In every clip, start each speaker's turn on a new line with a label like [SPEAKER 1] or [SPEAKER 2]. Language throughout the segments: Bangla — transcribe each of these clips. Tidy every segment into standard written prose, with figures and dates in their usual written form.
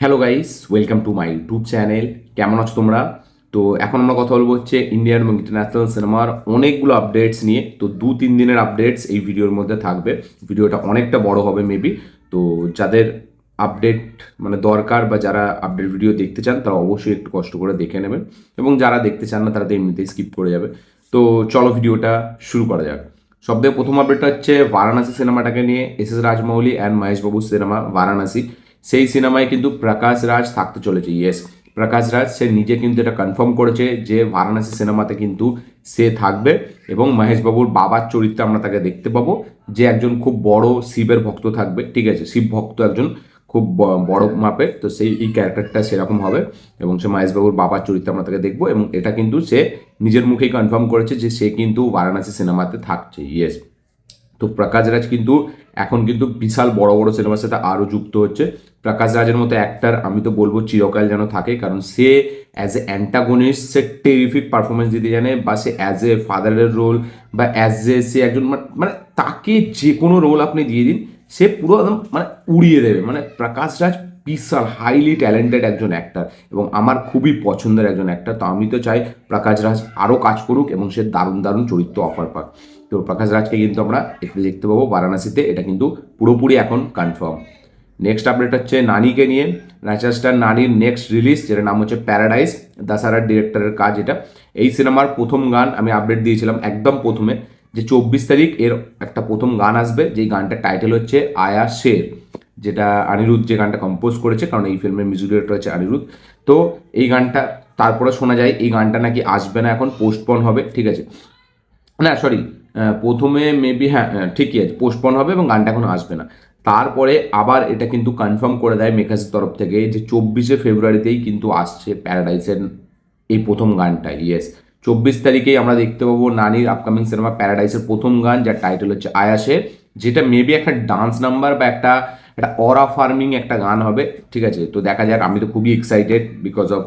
[SPEAKER 1] Hello guys, welcome to my YouTube channel. কেমন আছো তোমরা? তো এখন আমরা কথা বলবো হচ্ছে ইন্ডিয়ান এবং ইন্টারন্যাশনাল সিনেমার অনেকগুলো আপডেটস নিয়ে। তো 2-3 দিনের আপডেটস এই ভিডিওর মধ্যে থাকবে। ভিডিওটা অনেকটা বড় হবে মেবি। তো যাদের আপডেট মানে দরকার বা যারা আপডেট ভিডিও দেখতে চান তারা অবশ্যই একটু কষ্ট করে দেখে নেবেন, এবং যারা দেখতে চান না তারা তো এমনিতেই স্কিপ করে যাবে। তো চলো ভিডিওটা শুরু করা যাক। সবথেকে প্রথম আপডেটটা হচ্ছে বারাণসী সিনেমাটাকে নিয়ে। এস রাজমৌলি অ্যান্ড মহেশ বাবুর সিনেমা বারাণসী, সেই সিনেমায় কিন্তু প্রকাশ রাজ থাকতে চলেছে। ইয়েস, প্রকাশ রাজ সে নিজে কিন্তু এটা কনফার্ম করেছে যে বারাণসী সিনেমাতে কিন্তু সে থাকবে, এবং মহেশ বাবুর বাবার চরিত্রে আমরা তাকে দেখতে পাবো, যে একজন খুব বড় শিবের ভক্ত থাকবে। ঠিক আছে, শিব ভক্ত একজন খুব বড় মাপের, তো সেই এই ক্যারেক্টারটা সেরকম হবে, এবং সে মহেশবাবুর বাবার চরিত্রে আমরা তাকে দেখবো, এবং এটা কিন্তু সে নিজের মুখেই কনফার্ম করেছে যে সে কিন্তু বারাণসী সিনেমাতে থাকছে। ইয়েস, তো প্রকাশ রাজ কিন্তু এখন কিন্তু বিশাল বড় বড় সিনেমার সাথে আরও যুক্ত হচ্ছে। প্রকাশ রাজের মতো অ্যাক্টার আমি তো বলবো চিরকাল যেন থাকে, কারণ সে অ্যাজ এ অ্যান্টাগনিস্ট সে টেরিফিক পারফরমেন্স দিতে জানে, বা সে অ্যাজ এ ফাদারের রোল, বা অ্যাজ এ সে একজন মানে তাকে যে কোনো রোল আপনি দিয়ে দিন সে পুরো একদম মানে উড়িয়ে দেবে। মানে প্রকাশ রাজ বিশাল হাইলি ট্যালেন্টেড একজন অ্যাক্টার, এবং আমার খুবই পছন্দের একজন অ্যাক্টার। তো আমি তো চাই প্রকাশ রাজ আরও কাজ করুক এবং সে দারুণ দারুণ চরিত্র অফার পাক। তো প্রকাশ রাজকে কিন্তু আমরা এতে দেখতে পাবো বারাণসীতে, এটা কিন্তু পুরোপুরি এখন কনফার্ম। নেক্সট আপডেট হচ্ছে নানিকে নিয়ে। ন্যাচারাল স্টার নানির নেক্সট রিলিজ, যেটার নাম হচ্ছে প্যারাডাইস। দাসারার ডিরেক্টরের কাজ এটা। এই সিনেমার প্রথম গান আমি আপডেট দিয়েছিলাম একদম প্রথমে, যে 24 তারিখ এর একটা প্রথম গান আসবে, যেই গানটার টাইটেল হচ্ছে আয়া শের, যেটা অনিরুদ্ধ যে গানটা কম্পোজ করেছে, কারণ এই ফিল্মের মিউজিক ডিরেক্টর হচ্ছে অনিরুদ্ধ। তো এই গানটা তারপরে শোনা যায় এই গানটা নাকি আসবে না, এখন পোস্টপন হবে। ঠিক আছে, না সরি, প্রথমে মেবি হ্যাঁ ঠিকই আছে, পোস্টপন হবে এবং গানটা এখন আসবে না। তারপরে আবার এটা কিন্তু কনফার্ম করে দেয় মেকার্সের তরফ থেকে যে 24শে ফেব্রুয়ারিতেই কিন্তু আসছে প্যারাডাইসের এই প্রথম গানটা। ইয়েস, 24 তারিখেই আমরা দেখতে পাবো নানির আপকামিং সিনেমা প্যারাডাইসের প্রথম গান, যার টাইটেল হচ্ছে আয়াসে, যেটা মেবি একটা ডান্স নাম্বার বা একটা একটা অরা ফার্মিং একটা গান হবে। ঠিক আছে, তো দেখা যাক। আমি তো খুবই এক্সাইটেড বিকজ অফ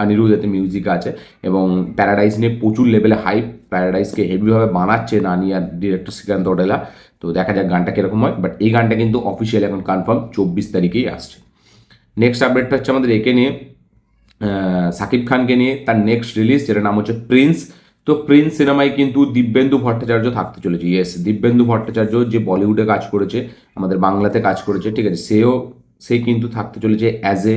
[SPEAKER 1] অনিরুদ্ধ এতে মিউজিক আছে, এবং প্যারাডাইস নিয়ে প্রচুর লেভেলে হাইপ। প্যারাডাইসকে হেভিভাবে বানাচ্ছে নানি আর ডিরেক্টর শ্রীকান্ত অডেলা। তো দেখা যাক গানটা কীরকম হয়, বাট এই গানটা কিন্তু অফিসিয়াল এখন কনফার্ম 24 তারিখেই আসছে। নেক্সট আপডেটটা হচ্ছে আমাদের একে নিয়ে, সাকিব খানকে নিয়ে। তার নেক্সট রিলিজ, যেটার নাম হচ্ছে প্রিন্স। তো প্রিন্স সিনেমায় কিন্তু দিব্যেন্দু ভট্টাচার্য থাকতে চলেছে। ইয়েস, দিব্যেন্দু ভট্টাচার্য যে বলিউডে কাজ করেছে, আমাদের বাংলাতে কাজ করেছে। ঠিক আছে, সে কিন্তু থাকতে চলেছে অ্যাজ এ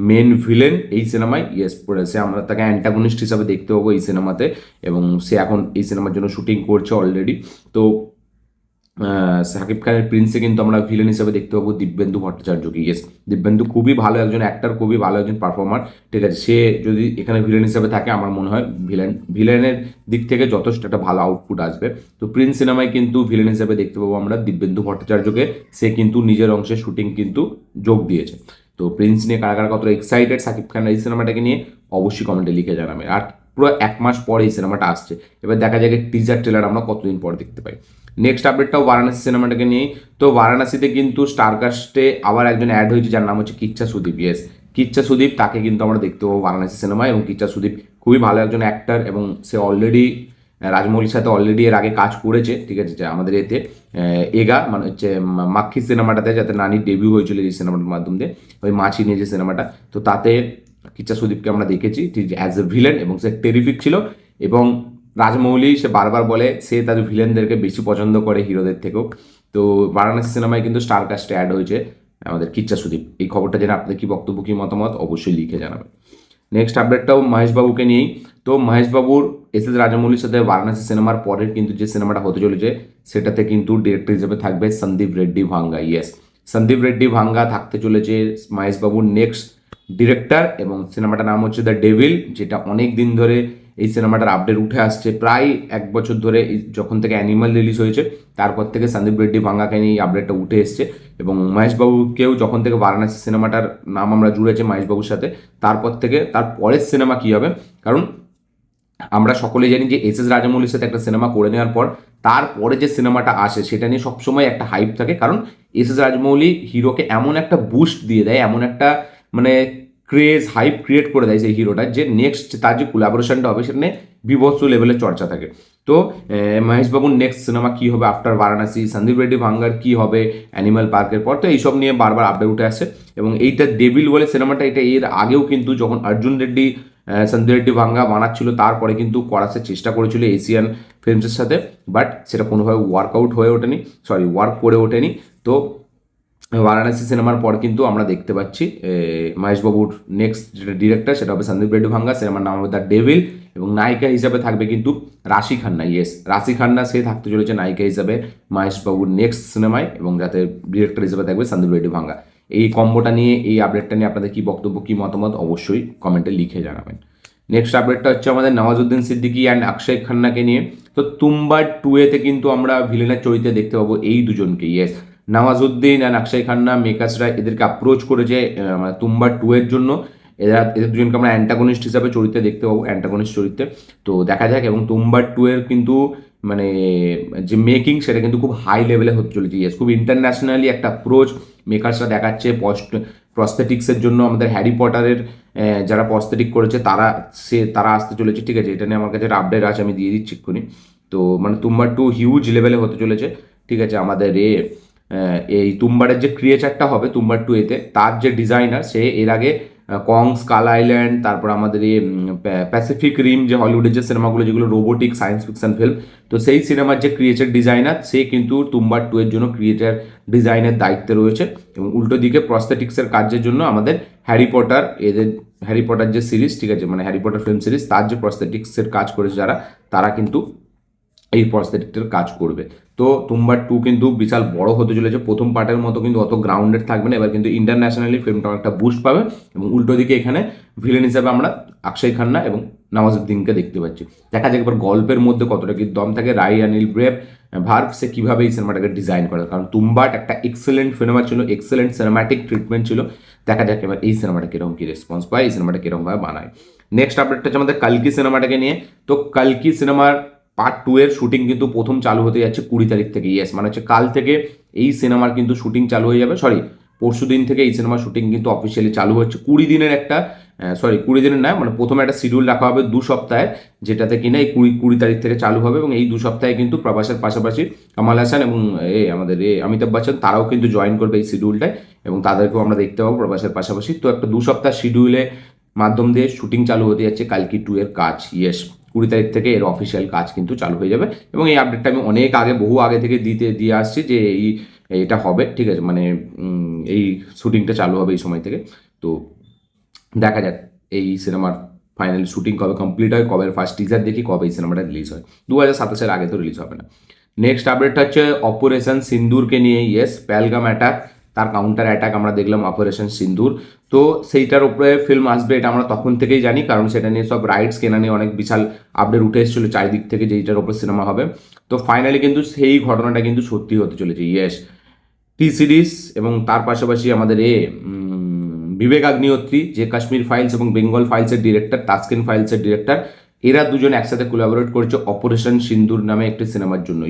[SPEAKER 1] মেন ভিলেন এই সিনেমায়। ইয়েস, সে আমরা তাকে অ্যান্টাগনিস্ট হিসাবে দেখতে পাবো এই সিনেমাতে, এবং সে এখন এই সিনেমার জন্য শুটিং করছে অলরেডি। তো সাকিব খানের প্রিন্সে কিন্তু আমরা ভিলেন হিসেবে দেখতে পাবো দিব্যেন্দু ভট্টাচার্যকে। ইয়েস, দিব্যেন্দু খুবই ভালো একজন অ্যাক্টার, খুবই ভালো একজন পারফর্মার। ঠিক আছে, সে যদি এখানে ভিলেন হিসেবে থাকে আমার মনে হয় ভিলেনের দিক থেকে যথেষ্ট একটা ভালো আউটপুট আসবে। তো প্রিন্স সিনেমায় কিন্তু ভিলেন হিসেবে দেখতে পাবো আমরা দিব্যেন্দু ভট্টাচার্যকে। সে কিন্তু নিজের অংশে শুটিং কিন্তু যোগ দিয়েছে। তো প্রিন্স নিয়ে কারা কারা কত এক্সাইটেড সাকিব খান এই সিনেমাটাকে নিয়ে অবশ্যই কমেন্টে লিখে জানাবে। আর পুরো 1 মাস পরে এই সিনেমাটা আসছে, এবার দেখা যাক টিজার ট্রেলার আমরা কতদিন পর দেখতে পাই। নেক্সট আপডেটটাও বারাণসী সিনেমাটাকে নিয়েই। তো বারাণসীতে কিন্তু স্টারকাস্টে আবার একজন অ্যাড হয়েছে, যার নাম হচ্ছে কিচ্ছা সুদীপ। ইয়েস, কিচ্ছা সুদীপ, তাকে কিন্তু আমরা দেখতে পাবো বারাণসী সিনেমায়, এবং কিচ্ছা সুদীপ খুবই ভালো একজন অ্যাক্টার, এবং সে অলরেডি রাজমৌলির সাথে অলরেডি এর আগে কাজ করেছে। ঠিক আছে, যে আমাদের এতে এগা মানে হচ্ছে মাক্ষী সিনেমাটাতে, যাতে নানির ডেবিউ হয়েছিল এই সিনেমাটার মাধ্যম দিয়ে, ওই মাছি নিয়ে যে সিনেমাটা, তো তাতে কিচ্ছা সুদীপকে আমরা দেখেছি ঠিক অ্যাজ এ ভিলেন, এবং সে টেরিফিক ছিল। এবং রাজমৌলি সে বারবার বলে সে তার ভিলেনদেরকে বেশি পছন্দ করে হিরোদের থেকেও। তো বারাণসী সিনেমায় কিন্তু স্টার কাস্টে অ্যাড হয়েছে আমাদের কিচ্ছা সুদীপ। এই খবরটা জেনে আপনাদের কি বক্তব্য, কি মতামত অবশ্যই লিখে জানাবেন। নেক্সট আপডেটটাও মহেশবাবুকে নিয়েই। তো মহেশবাবুর রাজমৌলির সাথে বারাণসী সিনেমার পরের কিন্তু যে সিনেমাটা হতে চলেছে, সেটাতে কিন্তু ডিরেক্টর হিসেবে থাকবে সন্দীপ রেড্ডি ভাঙ্গা। ইয়েস, সন্দীপ রেড্ডি ভাঙ্গা থাকতে চলেছে মহেশবাবুর নেক্সট ডিরেক্টর, এবং সিনেমাটার নাম হচ্ছে দ্য ডেভিল, যেটা অনেক দিন ধরে এই সিনেমাটার আপডেট উঠে আসছে। প্রায় 1 বছর ধরে যখন থেকে অ্যানিমাল রিলিজ হয়েছে তারপর থেকে সন্দীপ রেড্ডি ভাঙ্গাকে নিয়ে এই আপডেটটা উঠে এসছে, এবং মহেশবাবুকেও যখন থেকে বারাণসী সিনেমাটার নাম আমরা জুড়েছে মহেশবাবুর সাথে, তারপর থেকে তার পরের সিনেমা কী হবে, কারণ আমরা সকলেই জানি যে রাজামৌলির সাথে একটা সিনেমা করে নেওয়ার পর তারপরে যে সিনেমাটা আসে সেটা নিয়ে সবসময় একটা হাইপ থাকে, কারণ রাজমৌলি হিরোকে এমন একটা বুস্ট দিয়ে দেয়, এমন একটা মানে ক্রেজ হাইপ ক্রিয়েট করে দেয় সেই হিরোটা, যে নেক্সট তার যে কোলাবোরেশনটা হবে সেখানে বিভৎস লেভেলের চর্চা থাকে। তো মহেশ বাবুর নেক্সট সিনেমা কী হবে আফটার বারাণসী, সন্দীপ রেড্ডি ভাঙ্গার কী হবে অ্যানিমাল পার্কের পর, তো এইসব নিয়ে বারবার আপডেট উঠে আসে। এবং এইটা ডেভিল বলে সিনেমাটা, এটা এর আগেও কিন্তু যখন অর্জুন রেড্ডি সন্দীপ রেড্ডি ভাঙ্গা বানাচ্ছিল তারপরে কিন্তু করার চেষ্টা করেছিল এশিয়ান ফিল্মসের সাথে, বাট সেটা কোনোভাবে ওয়ার্কআউট হয়ে ওঠেনি, ওয়ার্ক করে ওঠেনি। তো বারাণসী সিনেমার পর কিন্তু আমরা দেখতে পাচ্ছি মহেশবাবুর নেক্সট যেটা ডিরেক্টর সেটা হবে সন্দীপ রেড্ডি ভাঙ্গা, সিনেমার নাম হবে দ্য ডেভিল, এবং নায়িকা হিসাবে থাকবে কিন্তু রাশি খান্না। রাশি খান্না সে থাকতে চলেছে নায়িকা হিসাবে মহেশবাবুর নেক্সট সিনেমায়, এবং যাতে ডিরেক্টর হিসেবে থাকবে সন্দীপ রেড্ডি ভাঙ্গা। এই কম্বোটা নিয়ে, এই আপডেটটা নিয়ে আপনাদের কী বক্তব্য, কী মতামত অবশ্যই কমেন্টে লিখে জানাবেন। নেক্সট আপডেটটা হচ্ছে আমাদের নওয়াজুদ্দিন সিদ্দিকী অ্যান্ড অক্ষয় খান্নাকে নিয়ে। তো তুম্বার 2-এতে কিন্তু আমরা ভিলেনের চরিত্রে দেখতে পাবো এই দুজনকে। নওয়াজুদ্দিন অ্যান্ড অক্ষয় খান্না মেকার্সরা এদেরকে অ্যাপ্রোচ করেছে মানে তুম্বার 2-এর জন্য। এদের দুজনকে আমরা অ্যান্টাগনিস্ট হিসাবে চরিত্রে দেখতে পাবো, অ্যান্টাগনিস্ট চরিত্রে। তো দেখা যাক, এবং তুম্বার 2-এর কিন্তু মানে যে মেকিং সেটা কিন্তু খুব হাই লেভেলে হতে চলেছে। খুব ইন্টারন্যাশনালি একটা অ্যাপ্রোচ মেকার্সরা দেখাচ্ছে। প্রস্থেটিক্সের জন্য আমাদের হ্যারি পটারের যারা প্রস্থেটিক করেছে তারা আসতে চলেছে, ঠিক আছে। এটা নিয়ে আমার কাছে একটা আপডেট আছে, আমি দিয়ে দিচ্ছি এক্ষুনি। তো মানে তুম্বার 2 হিউজ লেভেলে হতে চলেছে, ঠিক আছে। আমাদের এই তুম্বারের যে ক্রিয়েচারটা হবে তুম্বার 2-এতে, তার যে ডিজাইনার সে এর আগে কং, স্কাল আইল্যান্ড, তারপর আমাদের এই প্যাসিফিক রিম, যে হলিউডের যে সিনেমাগুলো যেগুলো রোবোটিক সায়েন্স ফিকশন ফিল্ম, তো সেই সিনেমার যে ক্রিয়েচার ডিজাইনার সে কিন্তু তুম্বার 2-এর জন্য ক্রিয়েচার ডিজাইনের দায়িত্বে রয়েছে। এবং উল্টো দিকে প্রস্থেটিক্সের কাজের জন্য আমাদের হ্যারি পটার যে সিরিজ, ঠিক আছে, মানে হ্যারি পটার ফিল্ম সিরিজ, তার যে প্রস্থেটিক্সের কাজ করেছে তারা কিন্তু এই প্রস্থেটিকটার কাজ করবে। তো তুম্বার 2 কিন্তু বিশাল বড় হতে চলেছে। প্রথম পার্টের মতো কিন্তু অত গ্রাউন্ডেড থাকবে না, এবার কিন্তু ইন্টারন্যাশনালি ফিল্মটা একটা বুস্ট পাবে। এবং উল্টো দিকে এখানে ভিলেন হিসাবে আমরা অক্ষয় খান্না এবং নওয়াজুদ্দিনকে দেখতে পাচ্ছি। দেখা যাক এবার গল্পের মধ্যে কতটা কি দম থাকে। রাই অনিল ভার্ভ সে কীভাবে এই সিনেমাটাকে ডিজাইন করে, কারণ তুম্বাট একটা এক্সেলেন্ট সিনেমা ছিল, এক্সেলেন্ট সিনেম্যাটিক ট্রিটমেন্ট ছিল। দেখা যাক এবার এই সিনেমাটা কীরকম কী রেসপন্স পায়, এই সিনেমাটা কীরকমভাবে বানায়। নেক্সট আপডেটটা হচ্ছে আমাদের কালকি সিনেমাটাকে নিয়ে। তো কালকি সিনেমার পার্ট 2-এর শুটিং কিন্তু প্রথম চালু হতে যাচ্ছে 20 তারিখ থেকে। মানে হচ্ছে কাল থেকে এই সিনেমার কিন্তু শুটিং চালু হয়ে যাবে। পরশু দিন থেকে এই সিনেমার শুটিং কিন্তু অফিসিয়ালি চালু হচ্ছে। 20 দিনের একটা 20 দিনের নয়, মানে প্রথমে একটা শিডিউল রাখা হবে 2 সপ্তাহের, যেটাতে কিনা এই 20 তারিখ থেকে চালু হবে। এবং এই 2 সপ্তাহে কিন্তু প্রভাসের পাশাপাশি কামাল হাসান এবং আমাদের অমিতাভ বচ্চন তারাও কিন্তু জয়েন করবে এই শিডিউলটায়, এবং তাদেরকেও আমরা দেখতে পাবো প্রভাসের পাশাপাশি। তো একটা 2 সপ্তাহ শিডিউলে মাধ্যম দিয়ে শুটিং চালু হতে যাচ্ছে কালকি 2-এর কাজ। 20 তারিখ থেকে এর অফিসিয়াল কাজ কিন্তু চালু হয়ে যাবে। এবং এই আপডেটটা আমি বহু আগে থেকে দিয়ে আসছি যে এটা হবে, ঠিক আছে, মানে এই শুটিংটা চালু হবে এই সময় থেকে। তো দেখা যাক এই সিনেমার ফাইনাল শুটিং কবে কমপ্লিট হয়, কবে ফার্স্ট টিজার দেখি, কবে এই সিনেমাটা রিলিজ হয়। 2027-এর আগে তো রিলিজ হবে না। নেক্সট আপডেটটা হচ্ছে অপারেশন সিন্দুরকে নিয়ে। প্যালগাম অ্যাটাক, তার কাউন্টার অ্যাটাক আমরা দেখলাম অপারেশন সিন্দুর। তো সেইটার উপরে ফিল্ম আসবে এটা আমরা তখন থেকেই জানি, কারণ সেটা নিয়ে সব রাইটস কেনা নিয়ে অনেক বিশাল আপডেট উঠে এসেছিলো চারিদিক থেকে যে এইটার উপরে সিনেমা হবে। তো ফাইনালি কিন্তু সেই ঘটনাটা কিন্তু সত্যি হতে চলেছে। টি সিরিজ এবং তার পাশাপাশি আমাদের বিবেক অগ্নিহোত্রী, যে কাশ্মীর ফাইলস এবং বেঙ্গল ফাইলসের ডিরেক্টর, তাসকিন ফাইলসের ডিরেক্টর, এরা দুজন একসাথে কোলাবোরেট করেছে অপারেশন সিন্দুর নামে একটি সিনেমার জন্য।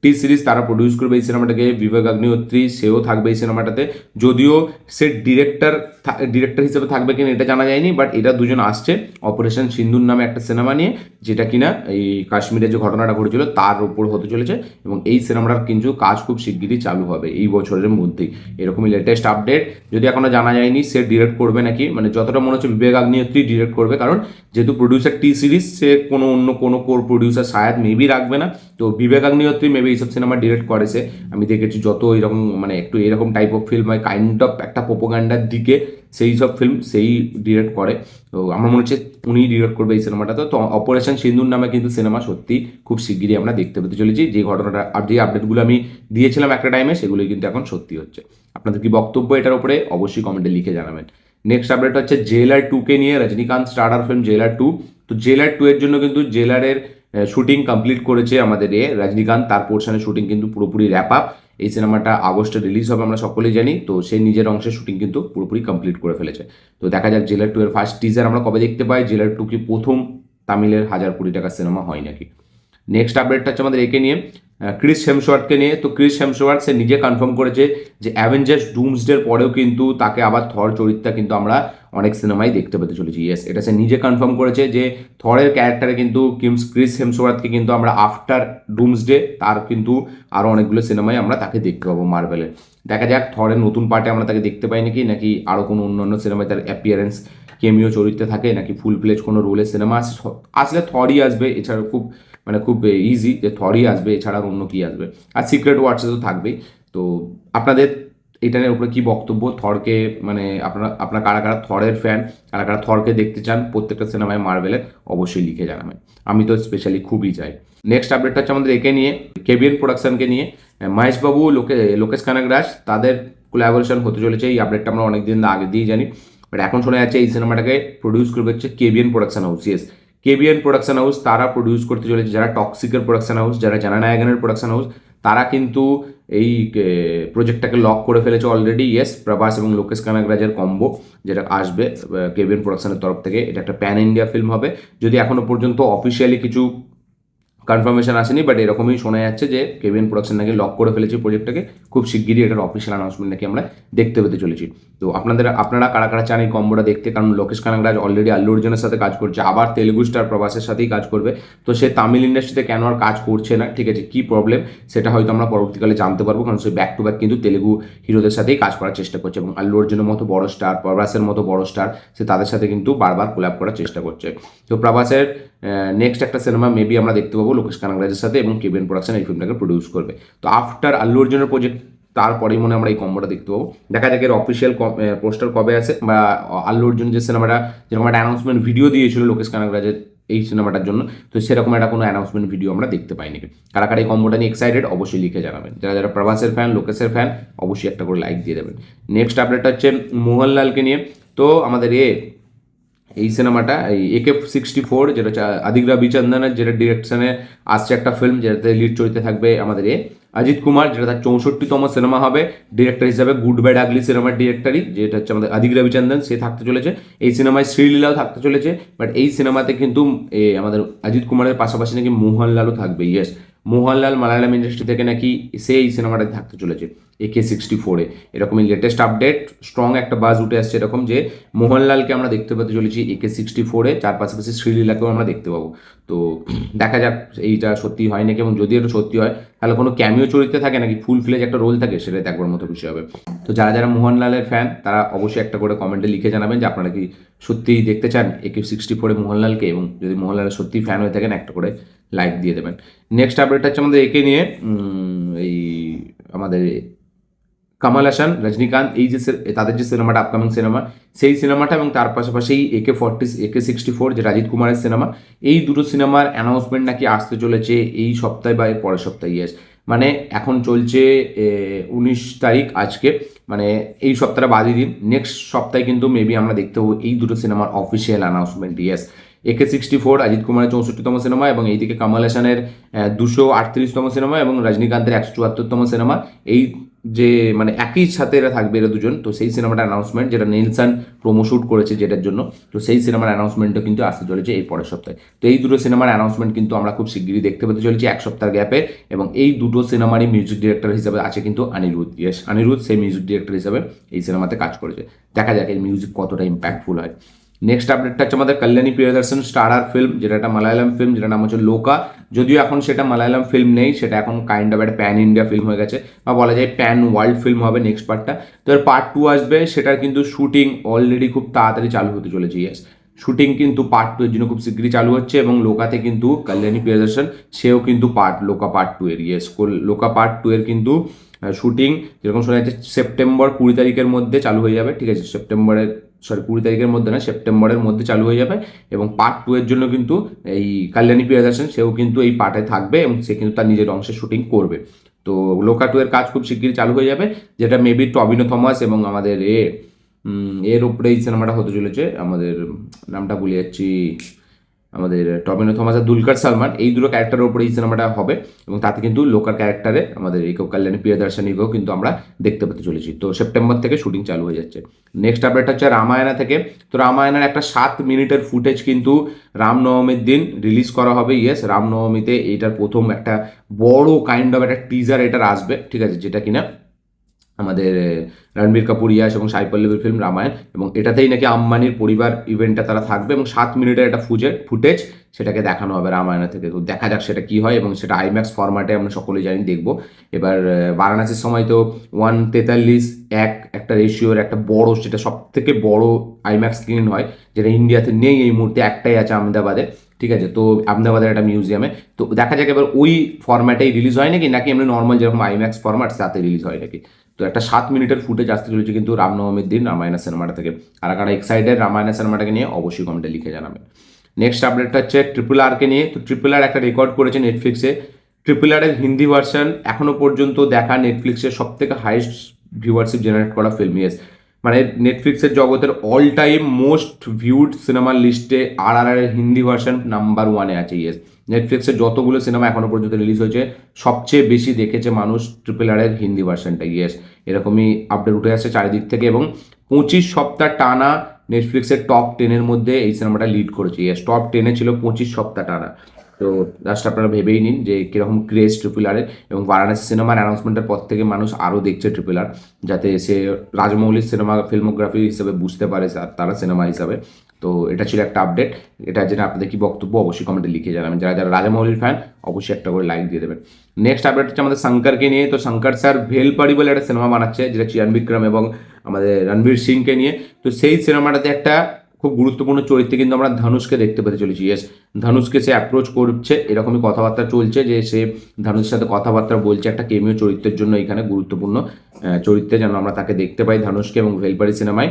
[SPEAKER 1] টি সিরিজ তারা প্রডিউস করবে এই সিনেমাটাকে। বিবেক অগ্নিহোত্রী সেও থাকবে এই সিনেমাটাতে, যদিও সে ডিরেক্টর হিসেবে থাকবে কিনা এটা জানা যায়নি, বাট এরা দুজন আসছে অপারেশন সিন্দুর নামে একটা সিনেমা নিয়ে, যেটা কিনা এই কাশ্মীরে যে ঘটনাটা ঘটেছিল তার উপর হতে চলেছে। এবং এই সিনেমাটার কিন্তু কাজ খুব শিগগিরই চালু হবে এই বছরের মধ্যেই। এরকমই লেটেস্ট আপডেট, যদি এখনো জানা যায়নি সে ডিরেক্ট করবে নাকি, মানে যতটা মনে হচ্ছে বিবেক অগ্নিহোত্রী ডিরেক্ট করবে, কারণ যেহেতু প্রডিউসার টি সিরিজ, সে অন্য কোনো কোর প্রডিউসার শায়দ মেবি রাখবে না। তো বিবেক অগ্নিহোত্রী মেবি এইসব সিনেমা ডিরেক্ট করেছে। আমি দেখেছি যত এরকম মানে একটু এরকম টাইপ অফ ফিল্ম হয়, কাইন্ড অফ একটা প্রোপাগান্ডার দিকে সেই সব ফিল্ম সেই ডিরেক্ট করে। তো আমার মনে হচ্ছে উনি ডিরেক্ট করবে এই সিনেমাটা। তো অপারেশন সিন্দুর নামে কিন্তু সিনেমা সত্যি খুব শিগগিরই আমরা দেখতে পেতে চলেছি। যে ঘটনাটা আর যে আপডেটগুলো আমি দিয়েছিলাম একটা টাইমে, সেগুলোই কিন্তু এখন সত্যি হচ্ছে। আপনাদের কি বক্তব্য এটার উপরে অবশ্যই কমেন্টে লিখে জানাবেন। নেক্সট আপডেট হচ্ছে জেলার 2-কে নিয়ে। রজনীকান্ত স্টারার ফিল্ম জেলার 2। তো জেলার 2 এর জন্য কিন্তু জেলারের শুটিং কমপ্লিট করেছে আমাদের রজনীকান্ত, তার পোর্শনের শুটিং কিন্তু পুরোপুরি র্যাপ আপ। এই সিনেমাটা আগস্টে রিলিজ হবে আমরা সকলেই জানি। তো সে নিজের অংশের শুটিং কিন্তু পুরোপুরি কমপ্লিট করে ফেলেছে। তো দেখা যাক জেলার 2 এর ফার্স্ট টিজার আমরা কবে দেখতে পাই, জেলার 2 কি প্রথম তামিলের 1000 কোটি টাকার সিনেমা হয় নাকি। নেক্সট আপডেটটা হচ্ছে আমাদের একে নিয়ে। ক্রিস হেমসওয়ার্থকে নিয়ে। তো ক্রিস হেমসওয়ার্থ সে নিজে কনফার্ম করেছে যে অ্যাভেঞ্জার্স ডুমসডের পরেও কিন্তু তাকে আবার থর চরিত্রটা কিন্তু আমরা অনেক সিনেমায় দেখতে পেতে চলেছি। ইয়েস, এটা সে নিজে কনফার্ম করেছে যে থরের ক্যারেক্টারে কিন্তু ক্রিস হেমসওয়ার্থকে কিন্তু আমরা আফটার ডুমসডে তার কিন্তু আরও অনেকগুলো সিনেমায় আমরা তাকে দেখতে পাবো মার্ভেলের। দেখা যাক থরের নতুন পার্টে আমরা তাকে দেখতে পাই নাকি আরও কোনো অন্যান্য সিনেমায় তার অ্যাপিয়ারেন্স কেমিও চরিত্রে থাকে, নাকি ফুল প্লেজ কোনো রোলের সিনেমা আসলে থরই আসবে। এছাড়া খুব ইজি যে থরই আসবে, এছাড়া অন্য কি আসবে। আর সিক্রেট ওয়ার্সে তো থাকবেই। তো আপনাদের এটার উপরে কি বক্তব্য? থরকে আপনারা কারা কারা থরের ফ্যান, কারা কারা থরকে দেখতে চান প্রত্যেকটা সিনেমায় মার্ভেলের, অবশ্যই লিখে জানাবেন। আমি তো স্পেশালি খুবই চাই। নেক্সট আপডেটটা হচ্ছে আমাদের একে নিয়ে, কেবিএন প্রোডাকশনকে নিয়ে। মহেশবাবু লোকেশ কানাগরাজ তাদের কোলাবোরেশন হতে চলেছে। এই আপডেটটা আমরা অনেকদিন আগে দিয়ে জানি, বাট এখন শোনা যাচ্ছে এই সিনেমাটাকে প্রডিউস করবে হচ্ছে KBN production house. Yes, KBN production house তারা প্রডিউস করতে চলেছে। যারা টক্সিকের প্রোডাকশন হাউস, যারা জানানায়গানের প্রোডাকশন হাউস, তারা কিন্তু এই প্রজেক্টটাকে লক করে ফেলেছে অলরেডি। ইয়েস, প্রভাস এবং লোকেশ কানাগরাজের কম্বো যেটা আসবে কেবিএন প্রোডাকশনের তরফ থেকে, এটা একটা প্যান ইন্ডিয়া ফিল্ম হবে। যদি এখনো পর্যন্ত অফিসিয়ালি কিছু কনফার্মেশন আসেনি, বাট এরকমই শোনা যাচ্ছে যে কেবিএন প্রোডাকশন নাকি লক করে ফেলেছে প্রজেক্টটাকে। খুব শিগগিরই এটার অফিসিয়াল অ্যানাউন্সমেন্ট নাকি আমরা দেখতে পেতে চলেছি। তো আপনারা কারা কারা চান এই কম্বোটা দেখতে? কারণ লোকেশ কানাগরাজ অলরেডি আল্লু অর্জুনের সাথে কাজ করছে, আবার তেলেগু স্টার প্রভাসের সাথেই কাজ করবে। তো সে তামিল ইন্ডাস্ট্রিতে কেন আর কাজ করছে না, ঠিক আছে, কী প্রবলেম সেটা হয়তো আমরা পরবর্তীকালে জানতে পারবো। কারণ সে ব্যাক টু ব্যাক কিন্তু তেলেগু হিরোদের সাথেই কাজ করার চেষ্টা করছে, এবং আল্লু অর্জুনের মতো বড় স্টার, প্রভাসের মতো বড় স্টার, সে তাদের সাথে কিন্তু বারবার কোল্যাব করার চেষ্টা করছে। তো প্রভাসের নেক্সট একটা সিনেমা মেবি আমরা দেখতে পাবো লোকেশ কানাগরাজের সাথে, এবং কেবিএন প্রোডাকশন এই ফিল্মটাকে প্রডিউস করবে। তো আফটার আল্লু অর্জুনের প্রজেক্ট তারপরেই মনে আমরা এই কম্বোটা দেখতে পাবো। দেখা যাক এর অফিসিয়াল পোস্টার কবে আসে, বা আল্লু অর্জুন যে সিনেমাটা যেরকম একটা অ্যানাউন্সমেন্ট ভিডিও দিয়েছিল লোকেশ কানাগরাজের এই সিনেমাটার জন্য, তো সেরকম একটা কোনো অ্যানাউন্সমেন্ট ভিডিও আমরা দেখতে পাইনি। কারা কারা এই কম্বোটা নিয়ে এক্সাইটেড অবশ্যই লিখে জানাবেন। যারা যারা প্রভাসের ফ্যান, লোকেশের ফ্যান, অবশ্যই একটা করে লাইক দিয়ে দেবেন। নেক্সট আপডেটটা হচ্ছে মোহনলালকে নিয়ে। তো আমাদের এই সিনেমাটা এই AK-64, যেটা হচ্ছে আদিক রবিচন্দ্রনের যেটা ডিরেকশনে আসছে একটা ফিল্ম, যেটাতে লিড চরিত্রে থাকবে আমাদের অজিত কুমার, যেটা তার 64তম সিনেমা হবে ডিরেক্টর হিসাবে। গুড ব্যাড আগলি সিনেমার ডিরেক্টরই যেটা হচ্ছে আমাদের আদিক রবিচন্দ্রন, সে থাকতে চলেছে এই সিনেমায়। শ্রীলীলাও থাকতে চলেছে, বাট এই সিনেমাতে কিন্তু আমাদের অজিত কুমারের পাশাপাশি নাকি মোহনলালও থাকবে। ইয়েস, মোহনলাল মালায়ালাম ইন্ডাস্ট্রি থেকে নাকি সে এই সিনেমাটায় থাকতে চলেছে AK-64-এ। এরকমই লেটেস্ট আপডেট, স্ট্রং একটা বাজ উঠে আসছে এরকম যে মোহনলালকে আমরা দেখতে পেতে চলেছি AK-64-এ, তার পাশাপাশি শ্রীলীলাকেও আমরা দেখতে পাবো। তো দেখা যাক এইটা সত্যি হয় নাকি, এবং যদি এটা সত্যি হয় তাহলে কোনো ক্যামিও চরিত্রে থাকে নাকি ফুল ফ্লেজ একটা রোল থাকে, সেটা দেখবার মতো বিষয় হবে। তো যারা যারা মোহনলালের ফ্যান তারা অবশ্যই একটা করে কমেন্টে লিখে জানাবেন যে আপনারা কি সত্যিই দেখতে চান AK-64-এ মোহনলালকে, এবং যদি মোহনলালের সত্যিই ফ্যান হয়ে থাকেন একটা করে লাইক দিয়ে দেবেন। নেক্সট আপডেট হচ্ছে আমাদের একে নিয়ে, এই আমাদের কামাল হাসান, রজনীকান্ত, এই যে তাদের যে সিনেমাটা আপকামিং সিনেমা, সেই সিনেমাটা এবং তার পাশাপাশি AK-64 যে রাজিত কুমারের সিনেমা, এই দুটো সিনেমার অ্যানাউন্সমেন্ট নাকি আসতে চলেছে এই সপ্তাহে বা এর পরের সপ্তাহে। ইয়েস, মানে এখন চলছে 19 তারিখ আজকে, মানে এই সপ্তাহটা বাদই দিন, নেক্সট সপ্তাহে কিন্তু মেবি আমরা দেখতে পাবো এই দুটো সিনেমার official announcement. Yes, AK-64 Ajit কুমারের 64তম সিনেমা, এবং এইদিকে কামাল হাসানের 238তম সিনেমা, এবং রজনীকান্তের 174তম সিনেমা। এই যে মানে একই সাথে এরা থাকবে এরা দুজন। তো সেই সিনেমাটা অ্যানাউন্সমেন্ট, যেটা নেলসন প্রোমো শুট করেছে যেটার জন্য, তো সেই সিনেমার অ্যানাউন্সমেন্টও কিন্তু আসতে চলেছে এই পরের সপ্তাহে। তো এই দুটো সিনেমার অ্যানাউন্সমেন্ট কিন্তু আমরা খুব শিগগিরই দেখতে পেতে চলেছি এক সপ্তাহ গ্যাপে, এবং এই দুটো সিনেমারই মিউজিক ডিরেক্টর হিসাবে আছে কিন্তু অনিরুদ্ধ। ইয়েস, অনিরুদ্ধ সেই মিউজিক ডিরেক্টর হিসাবে এই সিনেমাতে কাজ করেছে। দেখা যাক এর মিউজিক কতটা ইম্প্যাক্টফুল হয়। নেক্সট আপডেটটা হচ্ছে আমাদের কল্যাণী প্রিয়দর্শন স্টারার ফিল্ম, যেটা একটা মালায়ালাম ফিল্ম, যেটা নাম হচ্ছে লোকা। যদিও এখন সেটা মালায়ালাম ফিল্ম নেই, সেটা এখন কাইন্ড অফ একটা প্যান ইন্ডিয়া ফিল্ম হয়ে গেছে, বা বলা যায় প্যান ওয়ার্ল্ড ফিল্ম হবে নেক্সট পার্টটা। তো এর পার্ট 2 আসবে, সেটার কিন্তু শুটিং অলরেডি খুব তাড়াতাড়ি চালু হতে চলেছে। ইয়েস, শুটিং কিন্তু পার্ট 2 এর জন্য খুব শীঘ্রই চালু হচ্ছে, এবং লোকাতে কিন্তু কল্যাণী প্রিয়দর্শন সেও কিন্তু লোকা পার্ট 2 এর। ইয়েস, লোকা পার্ট 2 এর কিন্তু শুটিং যেরকম শোনা যাচ্ছে সেপ্টেম্বর 20 তারিখের মধ্যে চালু হয়ে যাবে। ঠিক আছে, 20 তারিখের মধ্যে না, সেপ্টেম্বরের মধ্যে চালু হয়ে যাবে। এবং পার্ট 2 এর জন্য কিন্তু এই কল্যাণী প্রিয়দর্শন সেও কিন্তু এই পার্টে থাকবে, এবং সে কিন্তু তার নিজের অংশে শুটিং করবে। তো লোকা 2 এর কাজ খুব শিগগিরই চালু হয়ে যাবে, যেটা মেবি টবিনো থমাস এবং আমাদের এর উপরে এই সিনেমাটা হতে চলেছে। আমাদের নামটা ভুলে যাচ্ছি, আমাদের টবিনো থমাস আর দুলকার সালমান, এই দুটো ক্যারেক্টারের উপরে এই সিনেমাটা হবে এবং তাতে কিন্তু লোকাল ক্যারেক্টারে আমাদের ইকো কল্যাণী প্রিয়দর্শনীকেও কিন্তু আমরা দেখতে পেতে চলেছি। তো সেপ্টেম্বর থেকে শুটিং চালু হয়ে যাচ্ছে। নেক্সট আপডেট হচ্ছে রামায়ণা থেকে। তো রামায়ণের একটা 7 মিনিটের ফুটেজ কিন্তু রামনবমীর দিন রিলিজ করা হবে। ইয়েস, রামনবমীতে এইটার প্রথম একটা বড় কাইন্ড অফ একটা টিজার এটার আসবে, ঠিক আছে, যেটা কিনা আমাদের রণবীর কাপুর, ইয়াশ এবং সাই পল্লবীর ফিল্ম রামায়ণ, এবং এটাতেই নাকি আম্বানির পরিবার ইভেন্টটা তারা থাকবে এবং 7 মিনিটের একটা ফুটেজ সেটাকে দেখানো হবে রামায়ণা থেকে। তো দেখা যাক সেটা কী হয়, এবং সেটা আইম্যাক্স ফরম্যাটে আমরা সকলেই জানি দেখবো। এবার বারাণসীর সময় তো 1:43 একটা রেশিওর একটা বড়, সেটা সব থেকে বড় আইম্যাক্স স্ক্রিন হয়, যেটা ইন্ডিয়াতে নেই এই মুহূর্তে, একটাই আছে আহমেদাবাদে, ঠিক আছে। তো আহমেদাবাদের একটা মিউজিয়ামে। তো দেখা যাক এবার ওই ফরম্যাটেই রিলিজ হয় নাকি এমনি নর্মাল যেরকম আইম্যাক্স ফরম্যাট তাতে রিলিজ হয় নাকি। তো একটা 7 মিনিটের ফুটেজ আসতে চলেছে কিন্তু রামনবমীর দিন রামায়ণা সিনেমাটা থেকে। আর কারা এক্সাইটেড রামায়ণা সিনেমাটাকে নিয়ে অবশ্যই কমেন্টে লিখে জানাবেন। নেক্সট আপডেটটা হচ্ছে RRRকে নিয়ে। তো RRR একটা রেকর্ড করেছে নেটফ্লিক্সে। RRRের হিন্দি ভার্সন এখনো পর্যন্ত দেখা নেটফ্লিক্সের সব থেকে হাইয়েস্ট ভিউয়ারশিপ জেনারেট করা ফিল্ম। ইয়েস, মানে নেটফ্লিক্সের জগতের অল টাইম মোস্ট ভিউড সিনেমার লিস্টে RRR এর হিন্দি ভার্সন নাম্বার 1-এ আছে। ইয়েস, নেটফ্লিক্সের যতগুলো সিনেমা এখনো পর্যন্ত রিলিজ হয়েছে সবচেয়ে বেশি দেখেছে মানুষ RRR হিন্দি ভার্সনটা। ইয়েস, এরকমই আপডেট উঠে আসছে চারিদিক থেকে, এবং 25 সপ্তাহ টানা নেটফ্লিক্সের টপ 10-এর মধ্যে এই সিনেমাটা লিড করেছে। ইয়েস, টপ 10-এ ছিল 25 সপ্তাহ টানা। তো জাস্ট আপনারা ভেবেই নিন যে কীরকম ক্রেজ RRRের, এবং বারাণসী সিনেমার অ্যানাউন্সমেন্টের পর থেকে মানুষ আরও দেখছে RRR, যাতে সে রাজমৌলির সিনেমা ফিল্মোগ্রাফি হিসেবে বুঝতে পারে তারা সিনেমা হিসাবে। তো এটা ছিল একটা আপডেট। এটা জেনে আপনাদের কি বক্তব্য অবশ্যই কমেন্টে লিখে জানাবেন। যারা যারা রাজামৌলির ফ্যান অবশ্যই একটা করে লাইক দিয়ে দেবেন। নেক্সট আপডেট হচ্ছে আমাদের শঙ্করকে নিয়ে। তো শঙ্কর স্যার ভেলপাড়ি বলে একটা সিনেমা বানাচ্ছে, যেটা চিয়ান বিক্রম এবং আমাদের রণবীর সিংকে নিয়ে। তো সেই সিনেমাটাতে একটা খুব গুরুত্বপূর্ণ চরিত্রে কিন্তু আমরা ধনুষকে দেখতে পেতে চলেছি। ইয়েস, ধনুষকে সে অ্যাপ্রোচ করছে, এরকমই কথাবার্তা চলছে যে সে ধনুষের সাথে কথাবার্তা বলছে একটা কেমিও চরিত্রের জন্য, এখানে গুরুত্বপূর্ণ চরিত্রে যেন আমরা তাকে দেখতে পাই ধনুষকে। এবং ভেলপাড়ি সিনেমায়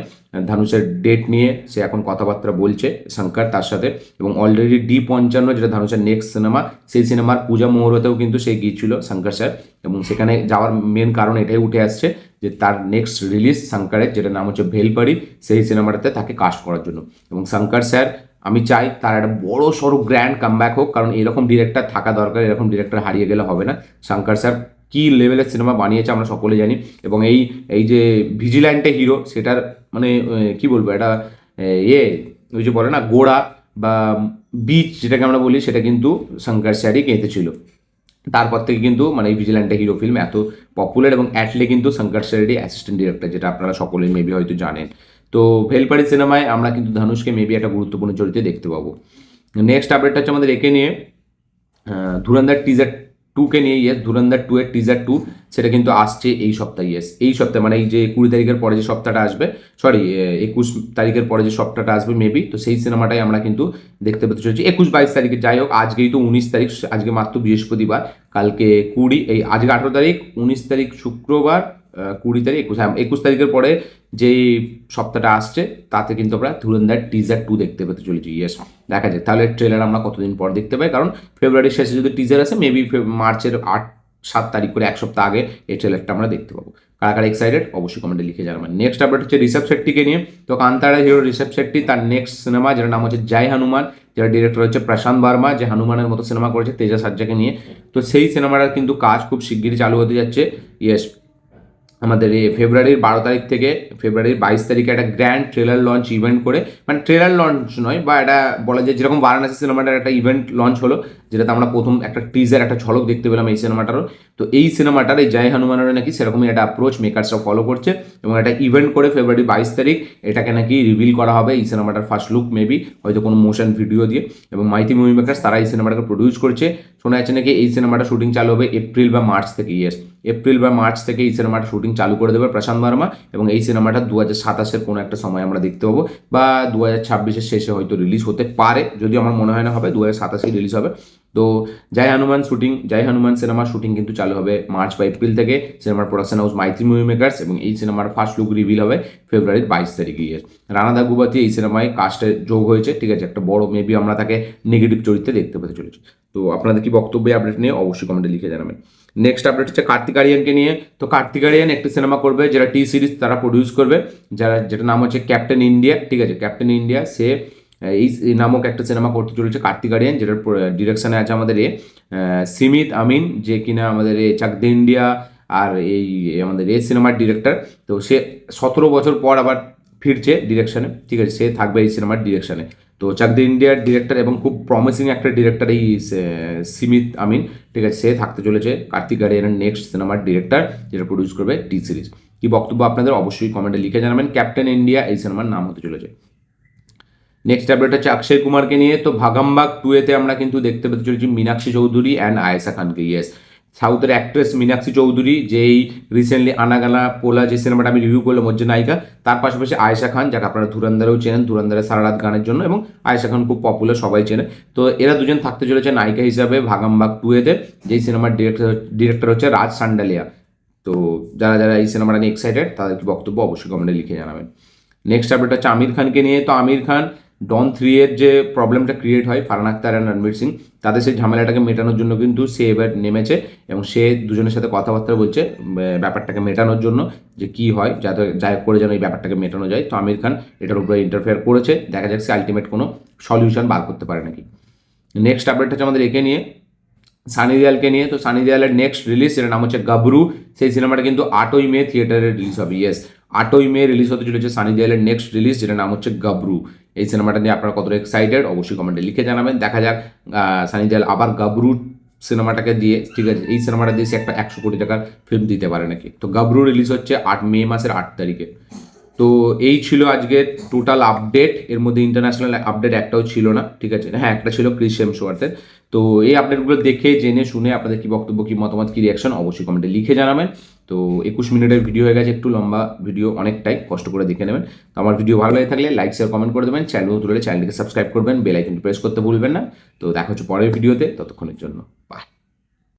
[SPEAKER 1] ধনুষের ডেট নিয়ে সে এখন কথাবার্তা বলছে শঙ্কর তার সাথে, এবং অলরেডি D55 যেটা ধনুষের নেক্সট সিনেমা, সেই সিনেমার পূজা মুহূর্তেও কিন্তু সে গিয়েছিল শঙ্কর স্যার, এবং সেখানে যাওয়ার মেন কারণ এটাই উঠে আসছে যে তার নেক্সট রিলিজ শঙ্করের, যেটা নাম হচ্ছে ভেলপাড়ি, সেই সিনেমাটাতে তাকে কাস্ট করার জন্য। এবং শঙ্কর স্যার, আমি চাই তার একটা বড় সড়ো গ্র্যান্ড কামব্যাক হোক, কারণ এরকম ডিরেক্টর থাকা দরকার, এরকম ডিরেক্টর হারিয়ে গেলে হবে না। শঙ্কর স্যার কী লেভেলের সিনেমা বানিয়েছে আমরা সকলে জানি, এবং এই যে ভিজিল্যান্টে হিরো, সেটার মানে কি বলবো, এটা ওই যে বলে না গোড়া বা বীজ যেটাকে আমরা বলি, সেটা কিন্তু শঙ্কর স্যারই গেঁথেছিল। তারপর থেকে কিন্তু মানে এই ভিজিল্যান্টে হিরো ফিল্ম এত পপুলার, এবং অ্যাটলে কিন্তু শঙ্কর স্যারেরই অ্যাসিস্ট্যান্ট ডিরেক্টর, যেটা আপনারা সকলেই মেবি হয়তো জানেন। তো ভেলপাড়ি সিনেমায় আমরা কিন্তু ধনুষকে মেবি একটা গুরুত্বপূর্ণ চরিত্রে দেখতে পাবো। নেক্সট আপডেটটা হচ্ছে আমাদের একে নিয়ে, ধুরন্ধর টিজার 2কে নিয়ে। ইয়েস, ধুরন্ধর 2-এর টিজার 2 সেটা কিন্তু আসছে এই সপ্তাহে। ইয়েস, এই সপ্তাহে মানে এই যে 20 তারিখের পরে যে সপ্তাহটা আসবে, সরি 21 তারিখের পরে যে সপ্তাহটা আসবে মেবি, তো সেই সিনেমাটাই আমরা কিন্তু দেখতে পেতে চলেছি 21-22 তারিখে। যাই হোক, আজকেই তো 19 তারিখ, আজকে মাত্র বৃহস্পতিবার, কালকে 20, এই আজকে 18 তারিখ, 19 তারিখ শুক্রবার, 20 তারিখ, 21 তারিখের পরে যেই সপ্তাহটা আসছে তাতে কিন্তু আমরা ধুরন্ধর টিজার 2 দেখতে পেতে চলেছি। ইয়েস, দেখা যায় তাহলে ট্রেলার আমরা কতদিন পর দেখতে পাই, কারণ ফেব্রুয়ারির শেষে যদি টিজার আসে মেবি মার্চের 8-7 তারিখ করে 1 সপ্তাহ আগে এই ট্রেলারটা আমরা দেখতে পাবো। কারা কারা এক্সাইটেড অবশ্যই কমেন্টে লিখে জানাবেন। নেক্সট আপডেট হচ্ছে ঋষভ শেট্টিকে নিয়ে। তো কান্তারা হিরো ঋষভ শেট্টি তার নেক্সট সিনেমা, যেটার নাম হচ্ছে জয় হনুমান, যার ডিরেক্টর হচ্ছে প্রশান্ত বার্মা, যে হনুমানের মতো সিনেমা করেছে তেজা সাজ্জাকে নিয়ে। তো সেই সিনেমাটার কিন্তু কাজ খুব শিগগিরই চালু হতে যাচ্ছে। ইয়েস, আমাদের এই ফেব্রুয়ারির 12 তারিখ থেকে ফেব্রুয়ারির 22 তারিখে একটা গ্র্যান্ড ট্রেলার লঞ্চ ইভেন্ট করে, মানে ট্রেলার লঞ্চ নয়, বা এটা বলা যায় যেরকম বারাণসী সিনেমাটার একটা ইভেন্ট লঞ্চ হলো, যেটাতে আমরা প্রথম একটা টিজার, একটা ঝলক দেখতে পেলাম এই সিনেমাটারও। তো এই সিনেমাটার এই জয় হনুমানের নাকি সেরকমই একটা অ্যাপ্রোচ মেকার্সরা ফলো করছে, এবং একটা ইভেন্ট করে ফেব্রুয়ারি 22 তারিখ এটাকে নাকি রিভিল করা হবে, এই সিনেমাটার ফার্স্ট লুক মেবি, হয়তো কোনো মোশন ভিডিও দিয়ে। এবং মাইতি মুভি মেকার্স তারা এই সিনেমাটাকে প্রডিউস করছে। শোনা যাচ্ছে নাকি এই সিনেমাটা শুটিং চালু হবে এপ্রিল বা মার্চ থেকে। ইয়েস, এপ্রিল বা মার্চ থেকে এই সিনেমাটা শুটিং চালু করে দেবে প্রশান্ত বার্মা, এবং এই সিনেমাটা 2027-এর কোনো একটা সময় আমরা দেখতে পাবো, বা 2026-এর শেষে হয়তো রিলিজ হতে পারে, যদিও আমার মনে হয় না হবে, 2027-এই রিলিজ হবে। তো জয় হনুমান সিনেমার শুটিং কিন্তু চালু হবে মার্চ বা এপ্রিল থেকে। সিনেমার production house Maitri movie makers, এবং এই সিনেমার ফার্স্ট লুক রিভিল হবে ফেব্রুয়ারির 22 তারিখে। রানা দাগুবাতি এই সিনেমায় কাস্টে যোগ হয়েছে, ঠিক আছে, একটা বড় মেবি আমরা তাকে নেগেটিভ চরিত্রে দেখতে পেতে চলেছি। তো আপনাদের কি বক্তব্য আপডেট নিয়ে অবশ্যই কমেন্টে লিখে জানাবেন। নেক্সট আপডেট হচ্ছে কার্তিক আরিয়ানকে নিয়ে। তো কার্তিক আরিয়ান একটি সিনেমা করবে, যেটা টি সিরিজ তারা প্রডিউস করবে, যেটা নাম হচ্ছে ক্যাপ্টেন ইন্ডিয়া, ঠিক আছে। ক্যাপ্টেন ইন্ডিয়া সে এই নামক একটা সিনেমা করতে চলেছে কার্তিক আরিয়ান, যেটার ডিরেকশানে আছে আমাদের সিমিত আমিন, যে কিনা আমাদের চাক দে ইন্ডিয়া আর আমাদের সিনেমার ডিরেক্টর। তো সে 17 বছর পর আবার ফিরছে ডিরেকশানে, ঠিক আছে, সে থাকবে এই সিনেমার ডিরেকশানে। তো চাক দে ইন্ডিয়ার ডিরেক্টর এবং খুব প্রমিসিং একটা ডিরেক্টর এই সিমিত আমিন, ঠিক আছে, সে থাকতে চলেছে কার্তিক আরিয়ানের নেক্সট সিনেমার ডিরেক্টর, যেটা প্রডিউস করবে টি সিরিজ। কি বক্তব্য আপনাদের অবশ্যই কমেন্টে লিখে জানাবেন। ক্যাপ্টেন ইন্ডিয়া এই সিনেমার নাম হতে চলেছে। নেক্সট আপডেট হচ্ছে অক্ষয় কুমারকে নিয়ে। তো ভাগামভাগ 2-এতে আমরা কিন্তু দেখতে পেতে চলেছি মীনাক্ষী চৌধুরী অ্যান্ড আয়েশা খানকে। ইয়েস, সাউথের অ্যাক্ট্রেস মীনাক্ষী চৌধুরী, যেই রিসেন্টলি আনাগানা পোলা যে সিনেমাটা আমি রিভিউ করলাম ওর যে নায়িকা, তার পাশাপাশি আয়েশা খান, যাকে আপনারা ধুরন্ধরেও চেনেন, ধুরন্ধরের সারা রাত গানের জন্য, এবং আয়েশা খান খুব পপুলার, সবাই চেনে। তো এরা দুজন থাকতে চলেছে নায়িকা হিসাবে ভাগামভাগ 2-এতে, যেই সিনেমার ডিরেক্টর হচ্ছে রাজ সান্ডালিয়া। তো যারা যারা এই সিনেমাটা নিয়ে এক্সাইটেড তাদের কি বক্তব্য অবশ্যই কমেন্টে লিখে জানাবেন। নেক্সট আপডেট হচ্ছে আমির খানকে নিয়ে। তো আমির খান ডন 3-এর যে প্রবলেমটা ক্রিয়েট হয় ফারহান আখতার অ্যান্ড রণবীর সিং, তাদের সেই ঝামেলাটাকে মেটানোর জন্য কিন্তু সে এবার নেমেছে, এবং সে দুজনের সাথে কথাবার্তা বলছে ব্যাপারটাকে মেটানোর জন্য, যে কি হয় যাতে যাই করে যেন এই ব্যাপারটাকে মেটানো যায়। তো আমির খান এটার উপরে ইন্টারফেয়ার করেছে, দেখা যাচ্ছে আলটিমেট কোনো সলিউশন বার করতে পারে নাকি। নেক্সট আপডেট হচ্ছে আমাদের একে নিয়ে, সানি দেওয়ালকে নিয়ে। তো সানি দেওয়ালের নেক্সট রিলিজ, সেটার নাম হচ্ছে গাবরু। সেই সিনেমাটা কিন্তু 8ই মে থিয়েটারে রিলিজ হবে। ইয়েস, 8ই মে রিলিজ হতে চলেছে সানি দেওয়ালের নেক্সট রিলিজ, যেটার নাম হচ্ছে গাবরু। এই সিনেমাটা নিয়ে আপনারা কতটা এক্সাইটেড অবশ্যই কমেন্টে লিখে জানাবেন। দেখা যাক সানি দেওয়াল আবার গাবরু সিনেমাটাকে দিয়ে, ঠিক আছে, এই সিনেমাটা দিয়ে সে একটা 100 কোটি টাকার ফিল্ম দিতে পারে নাকি। তো গাবরু রিলিজ হচ্ছে মে মাসের 8 তারিখে। তো এই ছিল আজকের টোটাল আপডেট। এর মধ্যে ইন্টারন্যাশনাল আপডেট একটাও ছিল না, ঠিক আছে, হ্যাঁ একটা ছিল ক্রিস হেমসওয়ার্থের। তো এই আপডেটগুলো দেখে জেনে শুনে আপনাদের কি বক্তব্য, কি মতামত, কি রিয়াকশন অবশ্যই কমেন্টে লিখে জানাবেন। তো 21 মিনিটের ভিডিও হয়ে গেছে, একটু লম্বা ভিডিও, অনেকটাই কষ্ট করে দেখে নেবেন। তো আমার ভিডিও ভালো লাগে থাকলে লাইক শেয়ার কমেন্ট করে দেবেন, চ্যানেল তুলে চ্যানেলটিকে সাবস্ক্রাইব করবেন, বেল আইকনটি প্রেস করতে ভুলবেন না। তো দেখা হচ্ছে পরের ভিডিওতে, ততক্ষণের জন্য বাই।